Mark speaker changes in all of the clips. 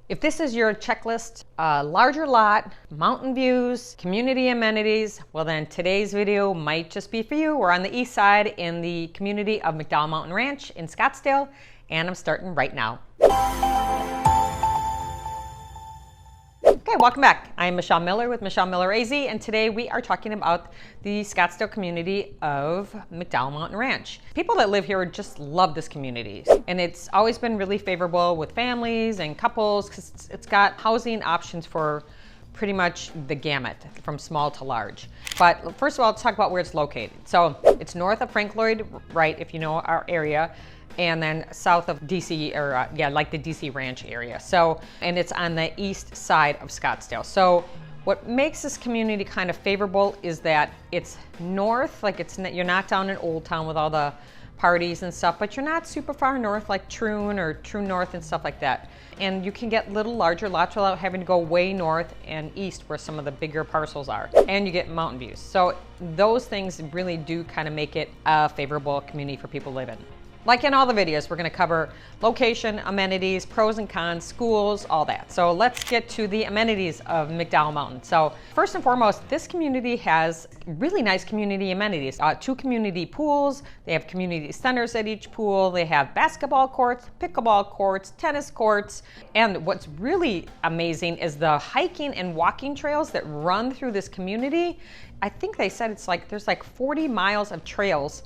Speaker 1: If this is your checklist, larger lot, mountain views, community amenities, well then today's video might just be for you. We're on the east side in the community of McDowell Mountain Ranch in Scottsdale, and I'm starting right now. Okay, welcome back. I'm Michelle Miller with Michelle Miller AZ, and today we are talking about the Scottsdale community of McDowell Mountain Ranch. People that live here just love this community, and it's always been really favorable with families and couples because it's got housing options for pretty much the gamut from small to large. But first of all, let's talk about where it's located. So it's north of Frank Lloyd Wright, if you know our area, and then south of DC, or like the DC Ranch area. So, and it's on the east side of Scottsdale. So what makes this community kind of favorable is that it's north, like you're not down in Old Town with all the parties and stuff, but you're not super far north like Troon or True North and stuff like that. And you can get little larger lots without having to go way north and east where some of the bigger parcels are. And you get mountain views. So those things really do kind of make it a favorable community for people to live in. Like in all the videos, we're going to cover location, amenities, pros and cons, schools, all that. So let's get to the amenities of McDowell Mountain. So first and foremost, this community has really nice community amenities. 2 community pools. They have community centers at each pool. They have basketball courts, pickleball courts, tennis courts. And what's really amazing is the hiking and walking trails that run through this community. I think they said there's like 40 miles of trails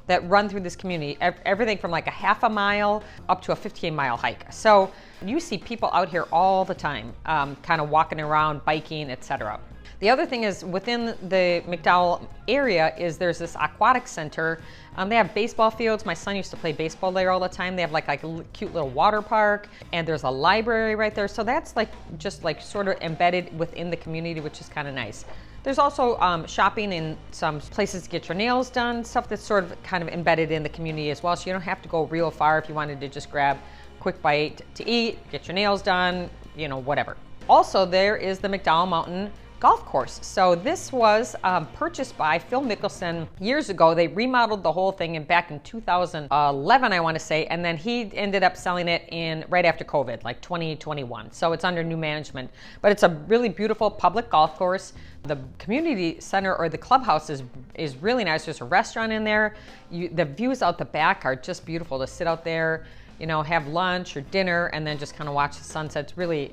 Speaker 1: that run through this community, everything from like a half a mile up to a 15-mile hike. So you see people out here all the time, kind of walking around, biking, etc. The other thing is within the McDowell area there's this Aquatic Center. They have baseball fields. My son used to play baseball there all the time. They have like a cute little water park, and there's a library right there. So that's just sort of embedded within the community, which is kind of nice. There's also shopping in some places to get your nails done, stuff that's sort of kind of embedded in the community as well. So you don't have to go real far if you wanted to just grab a quick bite to eat, get your nails done, whatever. Also, there is the McDowell Mountain golf course. So this was purchased by Phil Mickelson years ago. They remodeled the whole thing back in 2011, I want to say, and then he ended up selling it right after COVID, like 2021. So it's under new management, but it's a really beautiful public golf course. The community center or the clubhouse is really nice. There's a restaurant in there. The views out the back are just beautiful to sit out there, have lunch or dinner, and then just kind of watch the sunset. It's really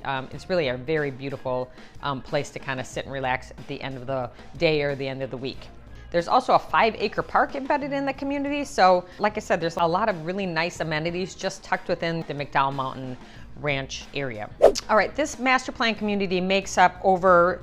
Speaker 1: a very beautiful place to kind of sit and relax at the end of the day or the end of the week. There's also a 5-acre park embedded in the community. So like I said, there's a lot of really nice amenities just tucked within the McDowell Mountain Ranch area. All right, this master plan community makes up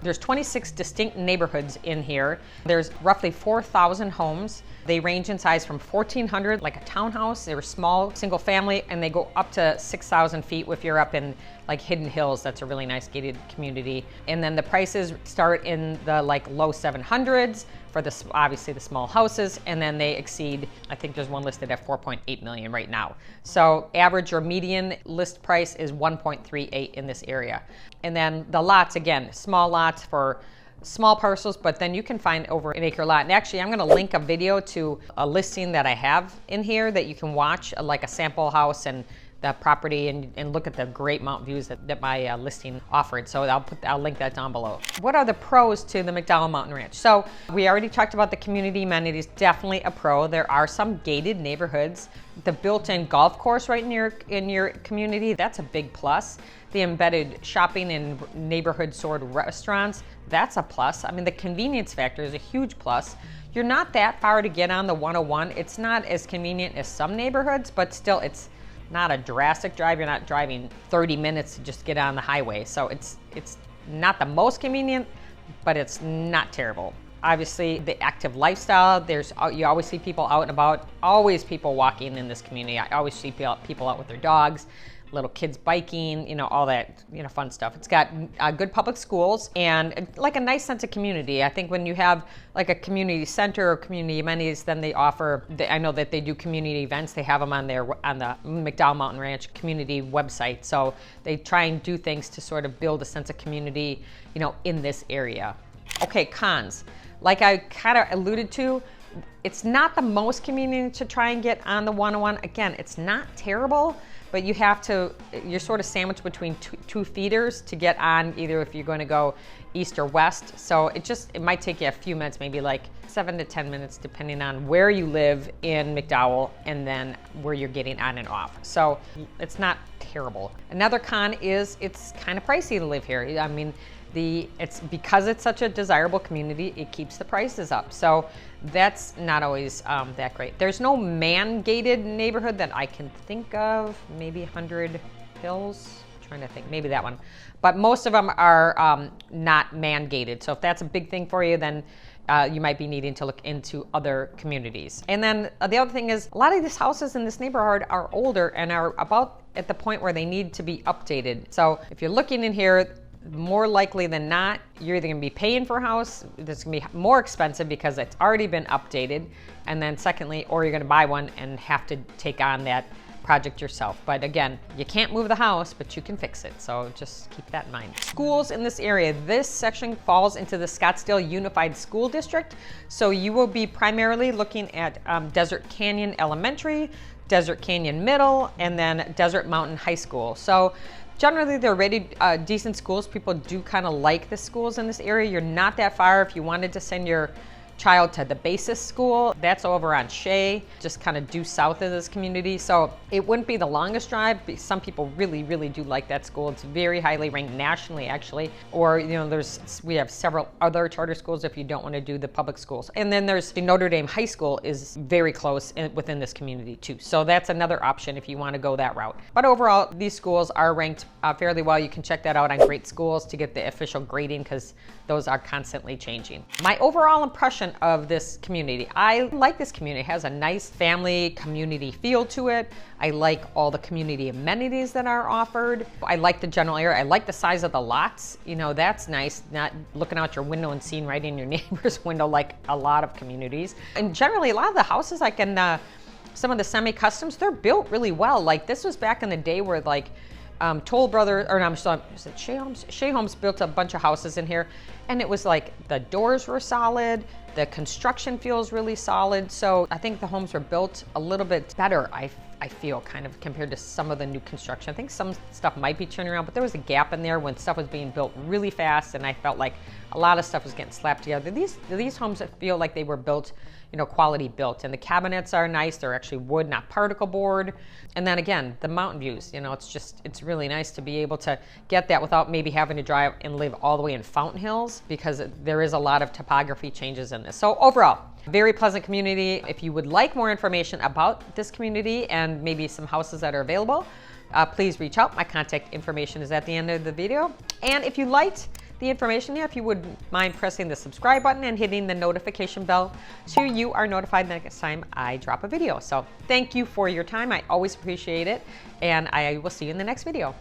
Speaker 1: there's 26 distinct neighborhoods in here. There's roughly 4,000 homes. They range in size from 1,400, like a townhouse. They're small, single family, and they go up to 6,000 feet if you're up in like Hidden Hills. That's a really nice gated community. And then the prices start in the low 700s for obviously the small houses, and then they exceed, I think there's one listed at 4.8 million right now. So average or median list price is 1.38 in this area. And then the lots, again, small lots for small parcels, but then you can find over an acre lot. And actually, I'm going to link a video to a listing that I have in here that you can watch, like a sample house and the property, and look at the great mountain views that my listing offered. So I'll link that down below. What are the pros to the McDowell Mountain Ranch? So we already talked about the community amenities, definitely a pro. There are some gated neighborhoods. The built-in golf course right in your community, that's a big plus. The embedded shopping and neighborhood sort of restaurants, that's a plus. I mean, the convenience factor is a huge plus. You're not that far to get on the 101. It's not as convenient as some neighborhoods, but still it's not a drastic drive. You're not driving 30 minutes to just get on the highway. So it's not the most convenient, but it's not terrible. Obviously, the active lifestyle, you always see people out and about, always people walking in this community. I always see people out with their dogs, little kids biking, all that, fun stuff. It's got good public schools and like a nice sense of community. I think when you have like a community center or community amenities, then they offer, I know that they do community events. They have them on the McDowell Mountain Ranch community website. So they try and do things to sort of build a sense of community, in this area. Okay, cons. Like I kind of alluded to, it's not the most convenient to try and get on the 101. Again, it's not terrible, but you're sort of sandwiched between two feeders to get on, either if you're going to go east or west. So it might take you a few minutes, maybe like 7 to 10 minutes, depending on where you live in McDowell and then where you're getting on and off. So it's not terrible. Another con is it's kind of pricey to live here. I mean, because it's such a desirable community, it keeps the prices up. So that's not always that great. There's no man-gated neighborhood that I can think of. Maybe 100 Hills. I'm trying to think, maybe that one. But most of them are not man-gated. So if that's a big thing for you, then you might be needing to look into other communities. And then the other thing is, a lot of these houses in this neighborhood are older and are about at the point where they need to be updated. So if you're looking in here, more likely than not, you're either gonna be paying for a house that's gonna be more expensive because it's already been updated, and then secondly, or you're gonna buy one and have to take on that project yourself. But again, you can't move the house, but you can fix it. So just keep that in mind. Schools in this area. This section falls into the Scottsdale Unified School District. So you will be primarily looking at Desert Canyon Elementary, Desert Canyon Middle, and then Desert Mountain High School. So generally, they're rated decent schools. People do kind of like the schools in this area. You're not that far. If you wanted to send your child to the Basis school, that's over on Shea, just kind of due south of this community. So it wouldn't be the longest drive. Some people really, really do like that school. It's very highly ranked nationally, actually. Or, you know, we have several other charter schools if you don't want to do the public schools. And then there's the Notre Dame High School is very close within this community too. So that's another option if you want to go that route. But overall, these schools are ranked fairly well. You can check that out on Great Schools to get the official grading, because those are constantly changing. My overall impression of this community, I like this community. It has a nice family community feel to it. I like all the community amenities that are offered. I like the general area. I like the size of the lots. You know, that's nice, not looking out your window and seeing right in your neighbor's window like a lot of communities. And generally, a lot of the houses, like in some of the semi-customs, they're built really well. Like this was back in the day where like Toll Brothers, or no, I'm sorry, is it Shea Homes? Shea Homes built a bunch of houses in here, and it was like the doors were solid, the construction feels really solid. So I think the homes were built a little bit better, I feel, kind of compared to some of the new construction. I think some stuff might be turning around, but there was a gap in there when stuff was being built really fast, and I felt like a lot of stuff was getting slapped together. These homes feel like they were built, you know, quality built, and the cabinets are nice. They're actually wood, not particle board. And then again, the mountain views, you know, it's really nice to be able to get that without maybe having to drive and live all the way in Fountain Hills, because there is a lot of topography changes in this. So overall, very pleasant community. If you would like more information about this community and maybe some houses that are available, please reach out. My contact information is at the end of the video. And if you liked the information here, if you would mind pressing the subscribe button and hitting the notification bell so you are notified the next time I drop a video. So thank you for your time. I always appreciate it, and I will see you in the next video.